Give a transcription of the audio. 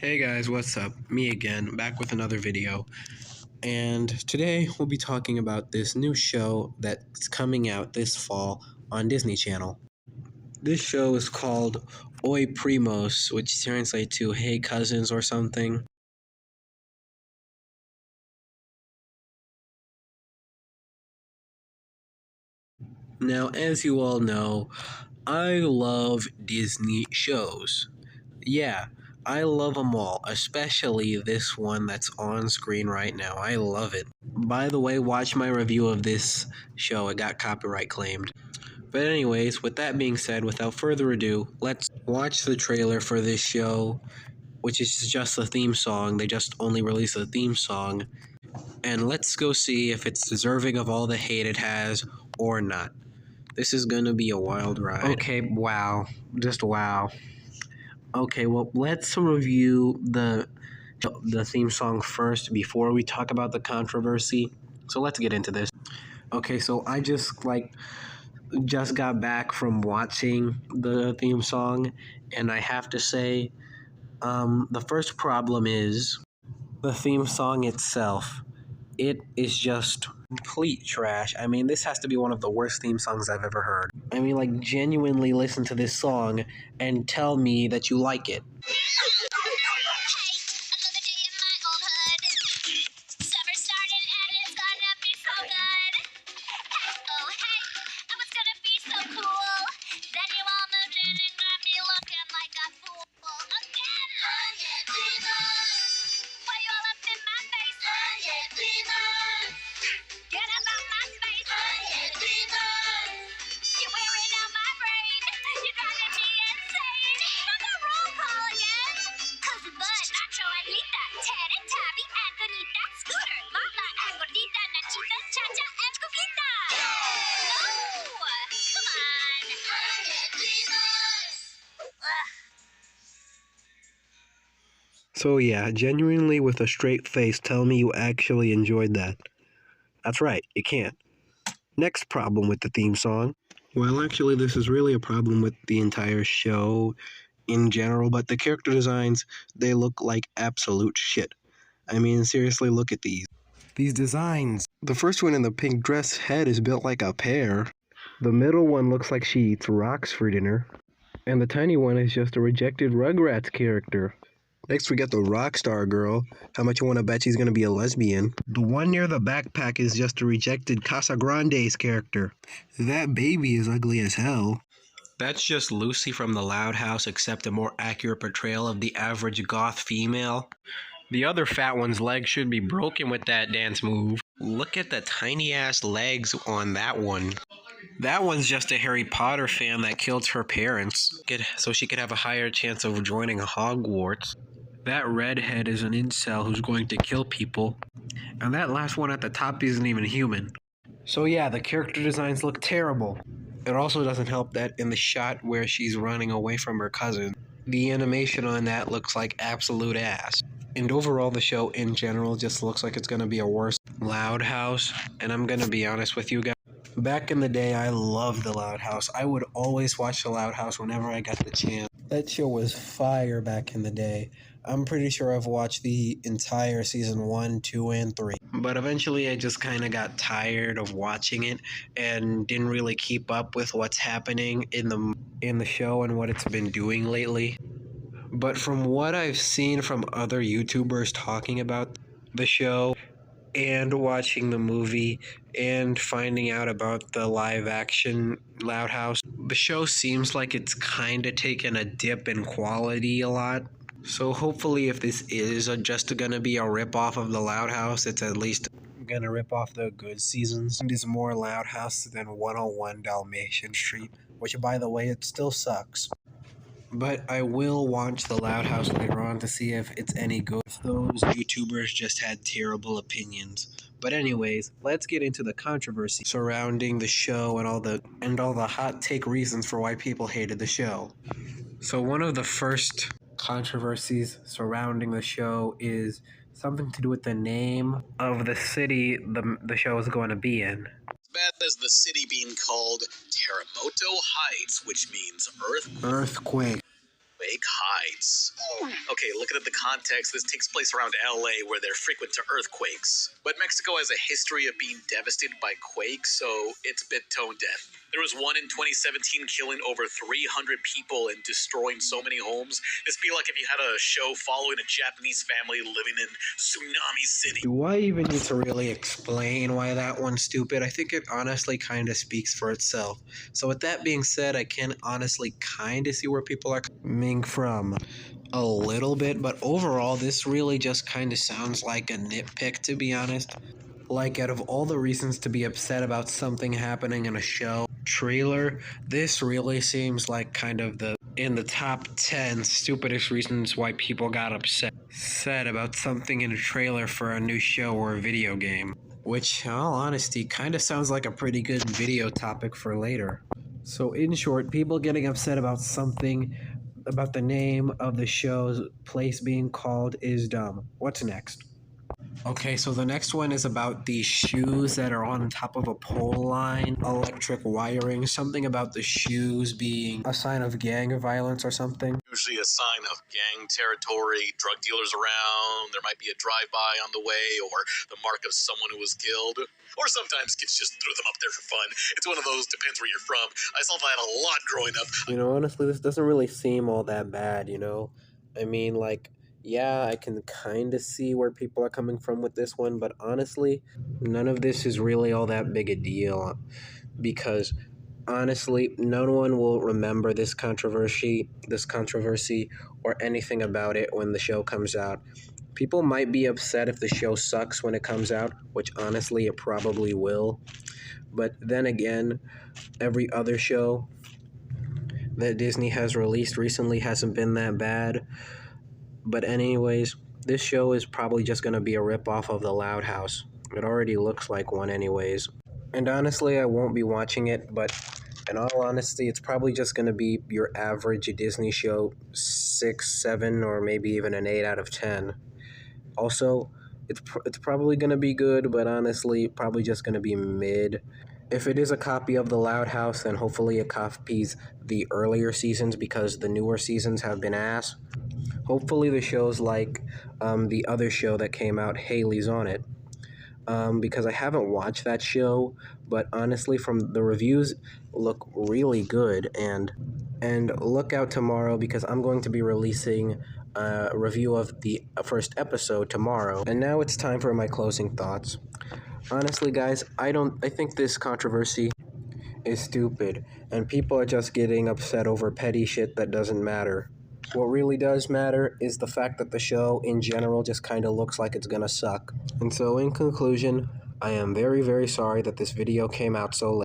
Hey guys, what's up? Me again, back with another video. And today we'll be talking about this new show that's coming out this fall on Disney Channel. This show is called Oi Primos, which translates to Hey Cousins or something. Now, as you all know, I love Disney shows. Yeah, I love them all, especially this one that's on screen right now. I love it. By the way, watch my review of this show. It got copyright claimed. But anyways, with that being said, without further ado, let's watch the trailer for this show, which is just a theme song. They just only released a theme song. And let's go see if it's deserving of all the hate it has or not. This is gonna be a wild ride. Okay, wow. Just wow. Okay, well, let's review the theme song first before we talk about the controversy. So let's get into this. Okay, so I just got back from watching the theme song, and I have to say, the first problem is the theme song itself. It is just complete trash. I mean, this has to be one of the worst theme songs I've ever heard. I mean, like, genuinely listen to this song and tell me that you like it. So yeah, genuinely with a straight face, tell me you actually enjoyed that. That's right, you can't. Next problem with the theme song. Well, actually, this is really a problem with the entire show in general, but the character designs, they look like absolute shit. I mean, seriously, look at these. These designs. The first one in the pink dress head is built like a pear. The middle one looks like she eats rocks for dinner. And the tiny one is just a rejected Rugrats character. Next, we got the rock star girl. How much you want to bet she's going to be a lesbian? The one near the backpack is just a rejected Casa Grande's character. That baby is ugly as hell. That's just Lucy from the Loud House, except a more accurate portrayal of the average goth female. The other fat one's leg should be broken with that dance move. Look at the tiny ass legs on that one. That one's just a Harry Potter fan that killed her parents so she could have a higher chance of joining Hogwarts. That redhead is an incel who's going to kill people. And that last one at the top isn't even human. So yeah, the character designs look terrible. It also doesn't help that in the shot where she's running away from her cousin, the animation on that looks like absolute ass. And overall, the show in general just looks like it's going to be a worse Loud House. And I'm going to be honest with you guys. Back in the day, I loved the Loud House. I would always watch the Loud House whenever I got the chance. That show was fire back in the day. I'm pretty sure I've watched the entire season 1, 2, and 3. But eventually I just kind of got tired of watching it and didn't really keep up with what's happening in the show and what it's been doing lately. But from what I've seen from other YouTubers talking about the show and watching the movie and finding out about the live action Loud House, the show seems like it's kind of taken a dip in quality a lot. So hopefully if this is just going to be a rip-off of the Loud House, it's at least going to rip off the good seasons. It is more Loud House than 101 Dalmatian Street, which by the way, it still sucks. But I will watch the Loud House later on to see if it's any good. Those YouTubers just had terrible opinions. But anyways, let's get into the controversy surrounding the show and all the hot take reasons for why people hated the show. So one of the first controversies surrounding the show is something to do with the name of the city the show is going to be in. As bad as the city being called Terremoto Heights, which means earthquake. Earthquake Heights. Okay, looking at the context, this takes place around LA where they're frequent to earthquakes. But Mexico has a history of being devastated by quakes, so it's a bit tone deaf. There was one in 2017 killing over 300 people and destroying so many homes. This would be like if you had a show following a Japanese family living in Tsunami City. Do I even need to really explain why that one's stupid? I think it honestly kind of speaks for itself. So with that being said, I can honestly kind of see where people are coming from a little bit, but overall, this really just kind of sounds like a nitpick, to be honest. Like, out of all the reasons to be upset about something happening in a show trailer, this really seems like kind of in the top 10 stupidest reasons why people got upset about something in a trailer for a new show or a video game. Which, in all honesty, kind of sounds like a pretty good video topic for later. So, in short, people getting upset about something, about the name of the show's place being called, is dumb. What's next? Okay, so the next one is about these shoes that are on top of a pole line, electric wiring, something about the shoes being a sign of gang violence or something. Usually a sign of gang territory, drug dealers around, there might be a drive-by on the way, or the mark of someone who was killed. Or sometimes kids just threw them up there for fun. It's one of those, depends where you're from. I saw that a lot growing up. You know, honestly, this doesn't really seem all that bad, you know? I mean, like, yeah, I can kind of see where people are coming from with this one, but honestly, none of this is really all that big a deal because honestly, no one will remember this controversy or anything about it when the show comes out. People might be upset if the show sucks when it comes out, which honestly it probably will. But then again, every other show that Disney has released recently hasn't been that bad. But anyways, this show is probably just going to be a ripoff of The Loud House. It already looks like one anyways. And honestly, I won't be watching it, but in all honesty, it's probably just going to be your average Disney show, 6, 7, or maybe even an 8 out of 10. Also, it's probably going to be good, but honestly, probably just going to be mid. If it is a copy of The Loud House, then hopefully it copies the earlier seasons because the newer seasons have been ass. Hopefully the show's like the other show that came out, Haley's on it. Because I haven't watched that show, but honestly, from the reviews, look really good. And look out tomorrow because I'm going to be releasing a review of the first episode tomorrow. And now it's time for my closing thoughts. Honestly, guys, I think this controversy is stupid, and people are just getting upset over petty shit that doesn't matter. What really does matter is the fact that the show in general just kind of looks like it's gonna suck. And so in conclusion, I am very, very sorry that this video came out so late.